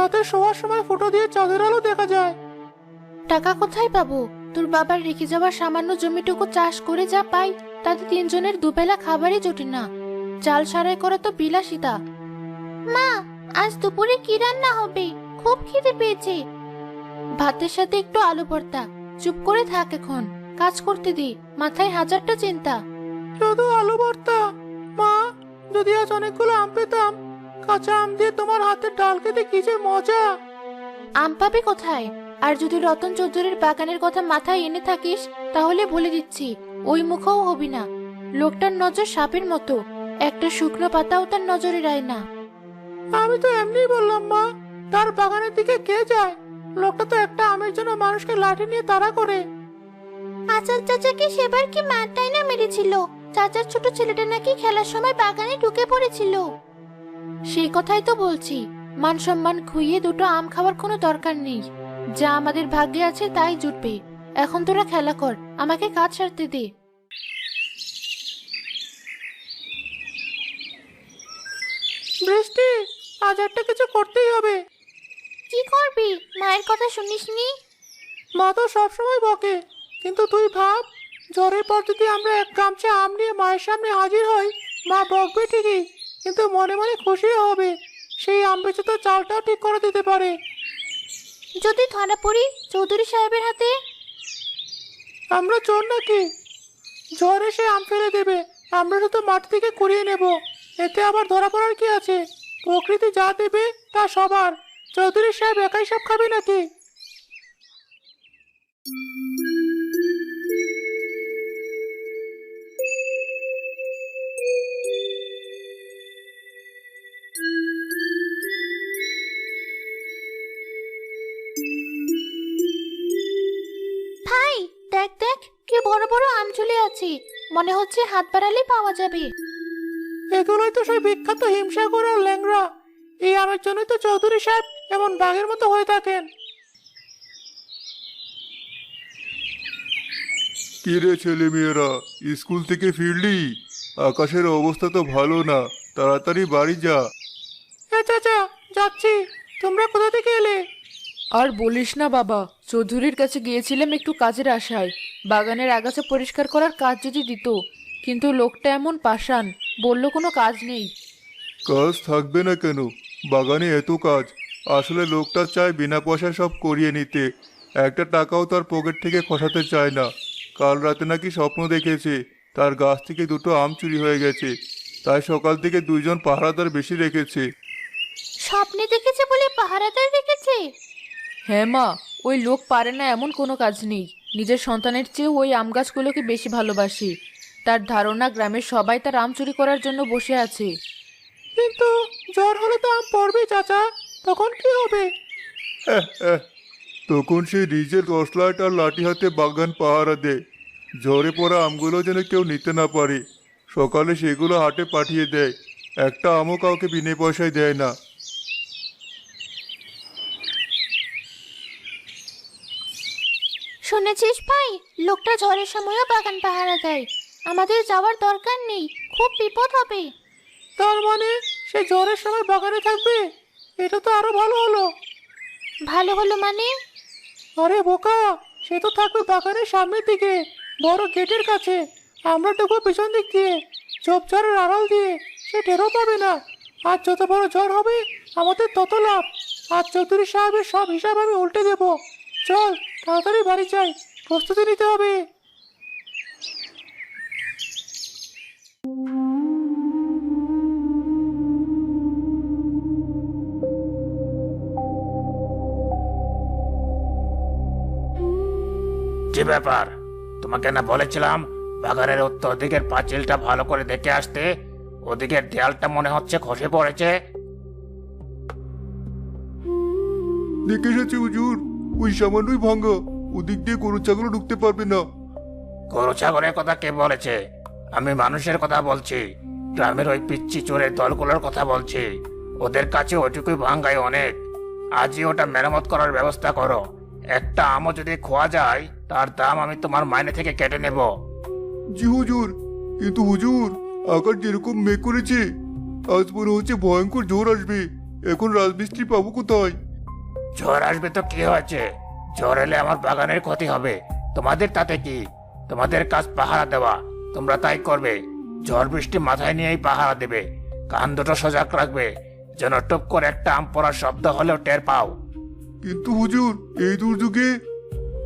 রাতে শোয়ার সময় ফুটো দিয়ে চাঁদের আলো দেখা যায়। টাকা কোথায় পাবো? তোর বাবার রেখে যাওয়া সামান্য জমিটুকু চাষ করে যা পাই তাতে তিনজনের দুবেলা খাবারই জোটে না। চাল সারাই করা তো বিলাসিতা। মা, আজ দুপুরে কি রান্না হবে? খুব খিদে পেয়েছে। ভাতের সাথে একটু আলু ভর্তা। চুপ করে থাক, এখন কাজ করতে দি, মাথায় হাজারটা চিন্তা। শুধু আলু ভর্তা? মা, যদি আজ অনেকগুলো আম পেতাম, কাঁচা আম দিয়ে তোমার হাতের ডাল খেতে কি যে মজা। আম পাবি কোথায়? আর যদি রতন চৌধুরীর বাগানের কথা মাথায় এনে থাকিস তাহলে বলে দিচ্ছি ওই মুখও হবি না। লোকটার নজর সাপের মতো, একটা শুকনো পাতাও তার নজরে রায় না। আমি তো এমনি বললাম মা, তার বাগানের দিকে কে যায়? লোকটা তো একটা আমের জন্য মানুষকে লাঠি নিয়ে তাড়া করে। আচার চাচাকে সেবার কি মারটাই না মেরেছিল? চাচার ছোট ছেলেটা নাকি খেলার সময় বাগানে ঢুকে পড়েছিল। সেই কথাই তো বলছি, মান সম্মান খুইয়ে দুটো আম খাওয়ার কোনো দরকার নেই। যা আমাদের ভাগ্যে আছে তাই জুটবে। এখন তোরা খেলা কর, আমাকে কাজ সারতে দে। বৃষ্টি, আজ একটা কিছু করতেই হবে। কি করবি? মায়ের কথা শুনিসনি? মা তো সবসময় বকে, কিন্তু তুই ভাব, ঝড়ের পর যদি আমরা এক গামছা আম নিয়ে মায়ের সামনে হাজির হই, মা বকবে ঠিকই, কিন্তু মনে মনে খুশি হবে। সেই আম বেচে তো চালটাও ঠিক করে দিতে পারে। যদি ধরা পড়ি চৌধুরী সাহেবের হাতে? আমরা চোর নাকি? ঝড় এসে আম ফেলে দেবে, আমরা শুধু মাটি থেকে কুড়িয়ে নেব। এতে আবার ধরা পড়ার কি আছে? প্রকৃতি যা দেবে তা সবার। চৌধুরী সাহেব একাই সব খাবে নাকি? ভাই, দেখ দেখ, কি বড় বড় আম ঝুলে আছে। মনে হচ্ছে হাত বাড়ালে পাওয়া যাবে। এগুলোই তো সেই বিখ্যাত হিমসাগর আর ল্যাংড়া। এই আমের জন্যই তো চৌধুরী সাহেব এমন বাঘের মতো হয়ে থাকেন। কি রে ছেলেমেয়েরা, স্কুল থেকে ফিরলি? আকাশের অবস্থা তো ভালো না, তাড়াতাড়ি বাড়ি যা। হ্যাঁ চাচা, যাচ্ছি। তোমরা কোথা থেকে এলে? আর বলিস না বাবা, চৌধুরীর কাছে গিয়েছিলাম একটু কাজের আশায়, বাগানের আগাছা পরিষ্কার করার কাজ যদি দিত, কিন্তু লোকটা এমন পাষাণ, বলল কোনো কাজ নেই। কাজ থাকবে না কেন? বাগানে এত কাজ। আসলে লোকটা চায় বিনা পয়সায় সব করিয়ে নিতে, একটা টাকাও তার পকেট থেকে খসাতে চায় না। কাল রাতে নাকি স্বপ্ন দেখেছে তার গাছ থেকে দুটো আম চুরি হয়ে গেছে, তাই সকাল থেকে দুইজন পাহারাদার বেশি রেখেছে। স্বপ্নে দেখেছে বলে পাহারাদার রেখেছে? হ্যাঁ মা, ওই লোক পারে না এমন কোনো কাজ নেই। নিজের সন্তানের চেয়েও ওই আম গাছগুলোকে বেশি ভালোবাসে। তার ধারণা গ্রামের সবাই তার আম চুরি করার জন্য বসে আছে। কিন্তু জ্বর হলে তো আম পড়বে চাচা, তখন কি হবে? তখন সে নিজের টর্চলাইট আর লাঠি হাতে বাগান পাহারা দেয়, ঝরে পড়া আমগুলো যেন কেউ নিতে না পারে। সকালে সেগুলো হাটে পাঠিয়ে দেয়, একটা আমও কাউকে বিনা পয়সায় দেয় না। শুনেছিস ভাই, লোকটা ঝড়ের সময়ও বাগান পাহারা দেয়। আমাদের যাওয়ার দরকার নেই, খুব বিপদ হবে। তার মানে সে জ্বরের সময় বাগানে থাকবে? এটা তো আরো ভালো হলো। ভালো হলো মানে? আরে বোকা, সে তো থাকবে বাগানের সামনের দিকে, বড় গেটের কাছে। আমরা ঢুকবো পিছন দিক দিয়ে, ঝোপঝাড়ের আড়াল দিয়ে। সে টেরও পাবে না। আর যত বড় ঝড় হবে আমাদের তত লাভ। আর চৌধুরী সাহেবের সব হিসাব আমি উল্টে দেবো। চল তাড়াতাড়ি বাড়ি যাই, প্রস্তুতি নিতে হবে। কি ব্যাপার? তোমাকে না বলেছিলাম বাগানের উত্তর দিকের পাঁচিলটা ভালো করে দেখে আসতে? ওদিকের দেয়ালটা মনে হচ্ছে খসে পড়েছে। দেখে এসেছি হুজুর, ওই সামান্যই ভাঙ্গা, ওদিক দিয়ে গরু ছাগল ঢুকতে পারবে না। গরু ছাগলের কথা কে বলেছে? আমি মানুষের কথা বলছি, গ্রামের ওই পিচ্চি চোরের দলগুলোর কথা বলছি। ওদের কাছে ওইটুকুই ভাঙ্গায় অনেক। আজই ওটা মেরামত করার ব্যবস্থা করো। একটা আমও যদি খোয়া যায় তার দাম আমি তোমার মাইনে থেকে কেটে নেব। জি হুজুর, কিন্তু হুজুর, আকাশ যেরকম মেঘ করেছে, আজ মনে হচ্ছে ভয়ঙ্কর ঝড় আসবে। এখন রাজমিস্ত্রি পাবো কোথায়? ঝড় আসবে তো কি হয়েছে? ঝড় এলে আমার বাগানের ক্ষতি হবে, তোমাদের তাতে কি? তোমাদের কাজ পাহারা দেওয়া, তোমরা তাই করবে। ঝড় বৃষ্টি মাথায় নিয়েই পাহারা দেবে, কান দুটো সজাগ রাখবে, যেন টুপ করে একটা আম পড়ার শব্দ হলেও টের পাও। কিন্তু হুজুর, এই দুর্যোগে।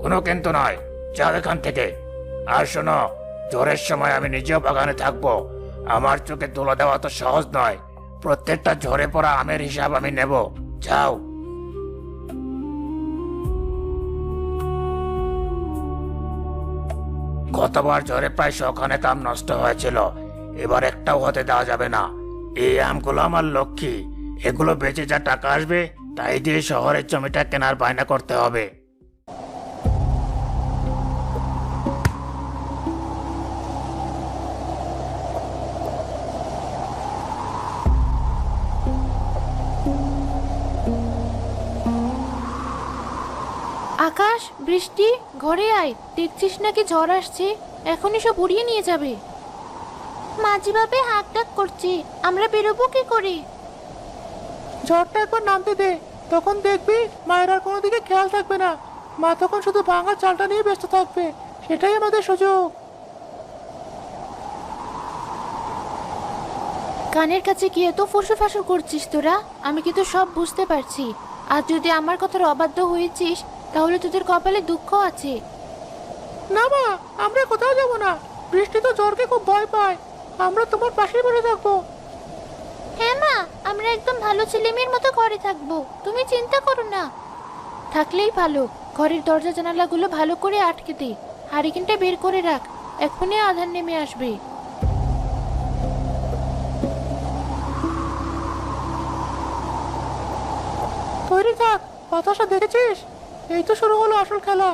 কোনো কিন্তু নয়, যাও এখান থেকে। আর শোনো, ঝড়ের সময় আমি নিজেও বাগানে থাকবো। আমার চোখে তুলে দেওয়া তো সহজ নয়, প্রত্যেকটা ঝরে পড়া আমের হিসাব আমি নেব। যাও। গতবার ঝড়ে প্রায় 100 খানেক আম নষ্ট হয়েছিল, এবার একটাও হতে দেওয়া যাবে না। এই আমগুলো আমার লক্ষ্মী, এগুলো বেচে যা টাকা আসবে তাই দিয়ে শহরের জমিটা কেনার বায়না করতে হবে। আকাশ, বৃষ্টি, ঘরে আয়, দেখছিস নাকি ঝড় আসছে, এখনই সব উড়িয়ে নিয়ে যাবে। মাঝি ভাবে হাক ডাক করছে, আমরা বেরোবো কি করে? ঝড়টা একবার নামতে দে, তখন দেখবি মায়ের আর কোনো দিকে খেয়াল থাকবে না। মা তখন শুধু ভাঙা চালটা নিয়ে ব্যস্ত থাকবে, সেটাই আমাদের সুযোগ। কানের কাছে গিয়ে তো ফুসু করছিস তোরা, আমি কিন্তু সব বুঝতে পারছি। আর যদি আমার কথার অবাধ্য হয়েছিস তাহলে তোদের কপালে দুঃখ আছে। না মা, আমরা কোথাও যাবো না। বৃষ্টি তো ঝড়কে খুব ভয় পায়, আমরা তোমার পাশে বসে থাকবো। হ্যাঁ মা, আমরা একদম ভালো ছেলেমেয়ের মতো ঘরে থাকবো, তুমি চিন্তা করো না। থাকলেই ভালো, ঘরের দরজা জানালাগুলো ভালো করে আটকে দে, হারিকেনটা বের করে রাখ, এক্ষুনি আধার নেমে আসবে। তৈরি থাক, বাতাসা দেখেছিস? এই তো শুরু হলো আসল খেলা।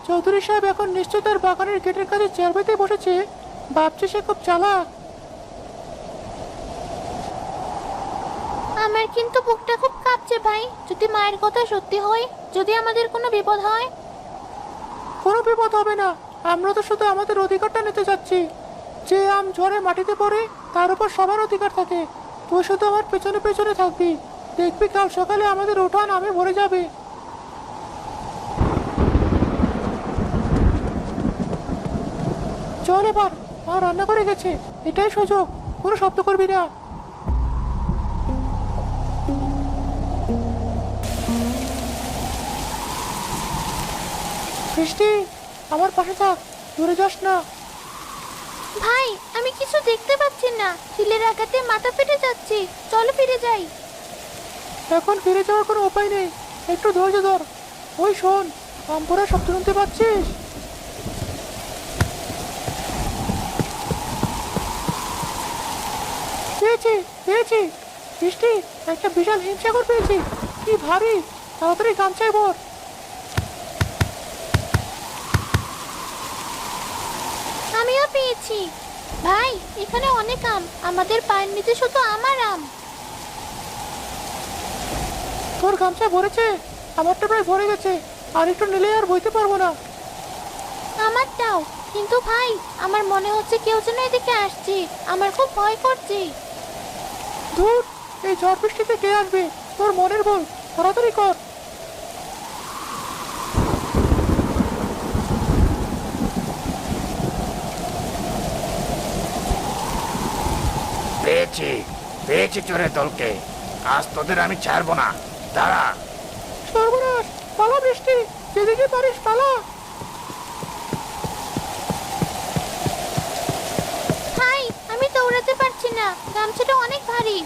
চৌধুরী সাহেব এখন নিশ্চয় তার বাগানের গেটের কাছে চেয়ার পেতে বসেছে, ভাবছে সে খুব চালাক। আমার কিন্তু বুকটা খুব কাঁপছে ভাই, যদি মায়ের কথা সত্যি হয়, যদি আমাদের কোনো বিপদ হয়। কোনো বিপদ হবে না, আমরা তো শুধু আমাদের অধিকারটা নিতে যাচ্ছি। যে আম ঝড়ে মাটিতে পড়ে তার উপর সবার অধিকার থাকে। তুই শুধু আমার পেছনে পেছনে থাকবি, দেখবি কাল সকালে আমাদের উঠান আমে ভরে যাবে। চল এবার, মা রান্না করে গেছে, এটাই সুযোগ, কোনো শব্দ করবি না। বৃষ্টি, আমার পাশে থাক, দূরে যাস না। ভাই, আমি কিছু দেখতে পাচ্ছি না, চিলের আঘাতে মাথা ফেটে যাচ্ছে, চলো ফিরে যাই। এখন ফিরে যাওয়ার কোনো উপায় নেই, একটু ধৈর্য ধর। ওই শোন, আম পড়ার শব্দ শুনতে পাচ্ছিস? পেয়েছি, পেয়েছি। বৃষ্টি, একটা বিশাল হিমসাগর পেয়েছি, কি ভারী, তাড়াতাড়ি গামছায় ভর। আমিও পেয়েছি। ভাই, এখানে অনেক আম, আমাদের পায়ের নিচে শুধু আমার আম। তোর গামছা ভরেছে? আমারটা প্রায় ভরে গেছে, আর একটু নিলে আর বইতে পারবো না। আমারটাও, কিন্তু ভাই আমার মনে হচ্ছে কেউ যেন এদিকে আসছে, আমার খুব ভয় করছে। ধুর, এই ঝড় বৃষ্টিতে কে আসবে? তোর মনের বল, তাড়াতাড়ি কর। পেয়েছি, পেয়েছি চোরের দলকে, আজ তোদের আমি ছাড়বো না। দাঁড়া। সর্বনাশ, পালা বৃষ্টি, যেদিকে পারিস পালা। ভাই, আমি দৌড়াতে পারছি না, গামছাটা অনেক ভারী।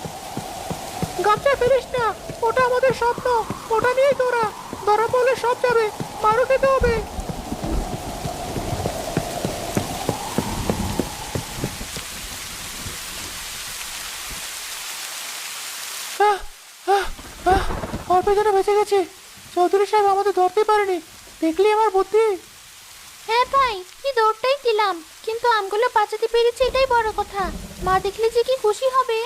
গামছা ফেলিস না, ওটা আমাদের স্বপ্ন, ওটা নিয়েই তোরা ধরা পড়লে সব যাবে, মারও খেতে হবে। আহ, আহ, আহ, অল্প যেন বেঁচে গেছে। চৌধুরী সাহেব আমাদের ধরতে পারেনি, দেখলি আমার বুদ্ধি। হ্যাঁ ভাই, কি দৌড়টাই দিলাম, কিন্তু আমগুলো বাঁচাতে পেরেছি, এটাই বড় কথা। মা দেখলে যে কি খুশি হবে।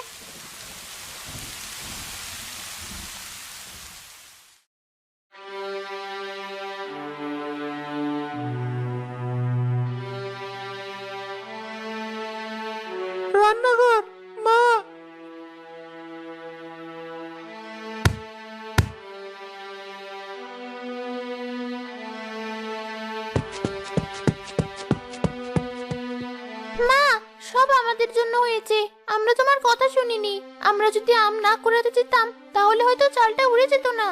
রান্নাঘর, মা। কেন হয়েছে? আমরা তোমার কথা শুনিনি। আমরা যদি আম না কুড়াতে যেতাম তাহলে হয়তো চালটা উড়ে যেত না।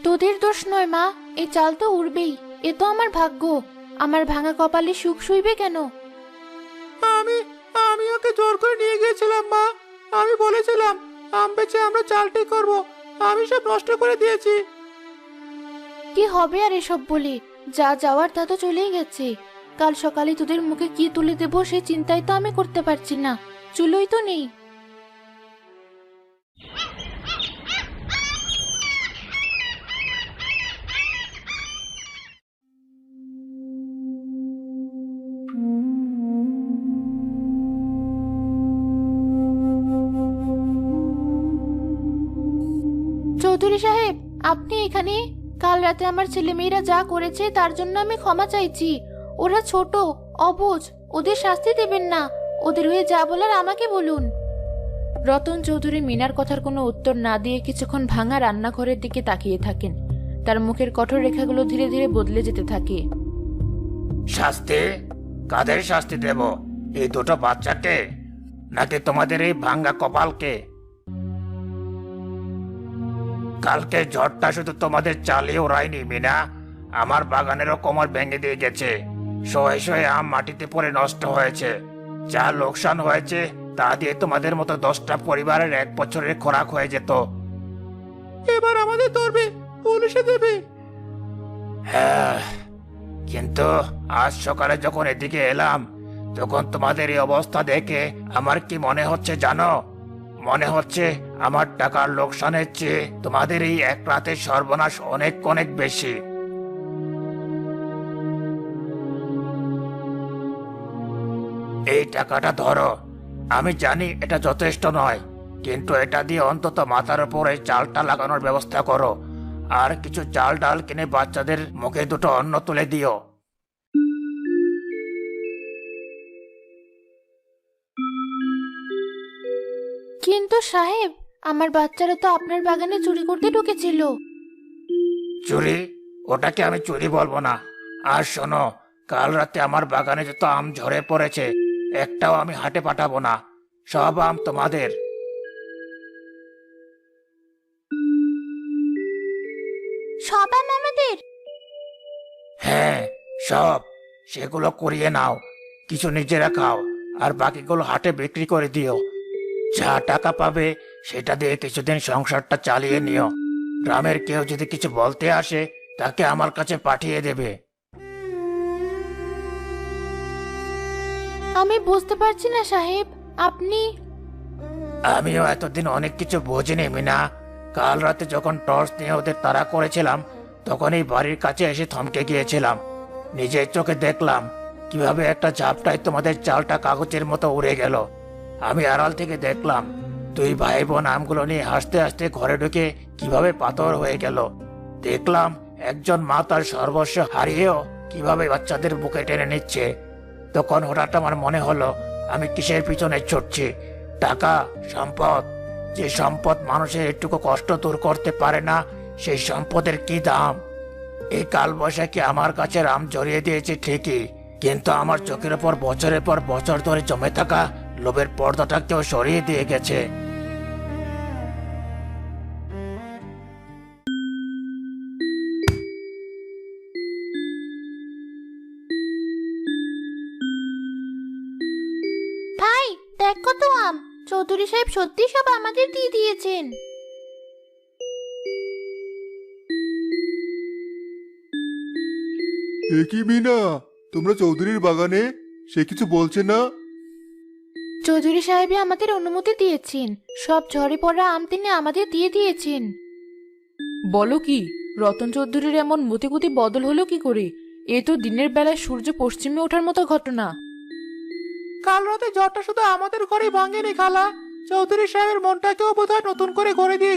তোদের দোষ নয় মা, এই চাল তো উড়বেই। এ তো আমার ভাগ্য। আমার ভাঙা কপালে সুখ শুইবে কেন? আমি আমি ওকে জোর করে নিয়ে গিয়েছিলাম মা। আমি বলেছিলাম আম বেচে আমরা চালটি করব। আমি সব নষ্ট করে দিয়েছি। কি হবে আর এসব বলে? যা যাওয়ার তা তো চলেই গেছে। কাল সকালে তোদের মুখে কি তুলে দেবো সেই চিন্তাই তো আমি করতে পারছি না। চুলোই তো নেই। চৌধুরী সাহেব, আপনি এখানে? কাল রাতে আমার ছেলেমেয়েরা যা করেছে তার জন্য আমি ক্ষমা চাইছি। ওরা ছোট, অবুঝ, ওদের শাস্তি দেবেন না। ওদের হয়ে যা বলার আমাকে বলুন। রতন চৌধুরী মিনার কথার কোনো উত্তর না দিয়ে কিছুক্ষণ ভাঙা রান্নাঘরের দিকে তাকিয়ে থাকেন। তার মুখের কঠোর রেখাগুলো ধীরে ধীরে বদলে যেতে থাকে। শাস্তি? কাদের শাস্তি দেব? এই দুটো বাচ্চাকে, নাকি তোমাদের এই ভাঙ্গা কপালকে? কালকে ঝড়টা শুধু তোমাদের চালিয়ে ওড়ায়নি মিনা, আমার বাগানেরও কোমর ভেঙে দিয়ে গেছে। শয়ে শয়ে আম মাটিতে পড়ে নষ্ট হয়েছে। যা লোকসান হয়েছে তা দিয়ে তোমাদের মতো 10টা পরিবারের 1 বছরের খোরাক হয়ে যেত। এবার আমাদের ধরবে, পুলিশে দেবে। হ্যাঁ, কিন্তু আজ সকালে যখন এদিকে এলাম তখন তোমাদের এই অবস্থা দেখে আমার কি মনে হচ্ছে জানো? মনে হচ্ছে আমার টাকার লোকসানের চেয়ে তোমাদের এই এক রাতের সর্বনাশ অনেক অনেক বেশি। এই টাকাটা ধরো। আমি জানি এটা যথেষ্ট নয়, কিন্তু এটা দিয়ে অন্তত মাথার উপর এই চালটা লাগানোর ব্যবস্থা করো। আর কিছু চাল ডাল কিনে বাচ্চাদের মুখে দুটো অন্ন তুলে দিও। কিন্তু সাহেব, আমার বাচ্চারা তো আপনার বাগানে চুরি করতে ঢুকেছিল। চুরি? ওটাকে আমি চুরি বলবো না। আর শোনো, কাল রাতে আমার বাগানে যত আম ঝরে পড়েছে একটাও আমি হাটে পাঠাবো না। সব আম তোমাদের। সব আম আমাদের? হ্যাঁ, সব। সেগুলো করিয়ে নাও, কিছু নিজেরা খাও, আর বাকিগুলো হাটে বিক্রি করে দিও। যা টাকা পাবে সেটা দিয়ে কিছুদিন সংসারটা চালিয়ে নিও। গ্রামের কেউ যদি কিছু বলতে আসে তাকে আমার কাছে পাঠিয়ে দেবে। আমি বুঝতে পারছি না সাহেব, আপনি? আমিও এতদিন অনেক কিছু বুঝিনি মিনা। কাল রাতে যখন টর্চ নিয়ে ওদের তাড়া করেছিলাম তখন এই বাড়ির কাছে এসে থমকে গিয়েছিলাম। নিজের চোখে দেখলাম কিভাবে একটা ঝাপটায় তোমাদের চালটা কাগজের মতো উড়ে গেল। আমি আড়াল থেকে দেখলাম দুই ভাই বোন আমগুলো নিয়ে হাসতে হাসতে ঘরে ঢুকে কিভাবে পাথর হয়ে গেল। দেখলাম একজন মা তার সর্বস্ব হারিয়েও কিভাবে বাচ্চাদের বুকে টেনে নিচ্ছে। তখন হঠাৎ আমার মনে হলো আমি কিসের পিছনে ছুটছি? টাকা, সম্পদ। যে সম্পদ মানুষের একটুকু কষ্ট দূর করতে পারে না, সেই সম্পদের কি দাম? এই কালবৈশাখী আমার কাছে আম জড়িয়ে দিয়েছে ঠিকই, কিন্তু আমার চোখের ওপর বছরের পর বছর ধরে জমে থাকা লোভের পর্দাটাকেও সরিয়ে দিয়ে গেছে। ভাই, দেখ কত আম! চৌধুরী সাহেব সত্যি সব আমাদের দিয়ে দিয়েছেন। এ কি মিনা, তোমরা চৌধুরীর বাগানে? সে কিছু বলছে না? চৌধুরী সাহেবই আমাদের অনুমতি দিয়েছেন। সব ঝরে পড়া আম তিনি আমাদের দিয়ে দিয়েছেন। বলো কি? রতন চৌধুরীর এমন মতিগতি বদল হলো কি করে? এ তো দিনের বেলায় সূর্য পশ্চিমে ওঠার মতো ঘটনা। কাল রাতে ঝড়টা শুধু আমাদের ঘরে ভাঙেনি খালা, চৌধুরী সাহেবের মনটাকেও বোধহয় নতুন করে গড়ে দিয়ে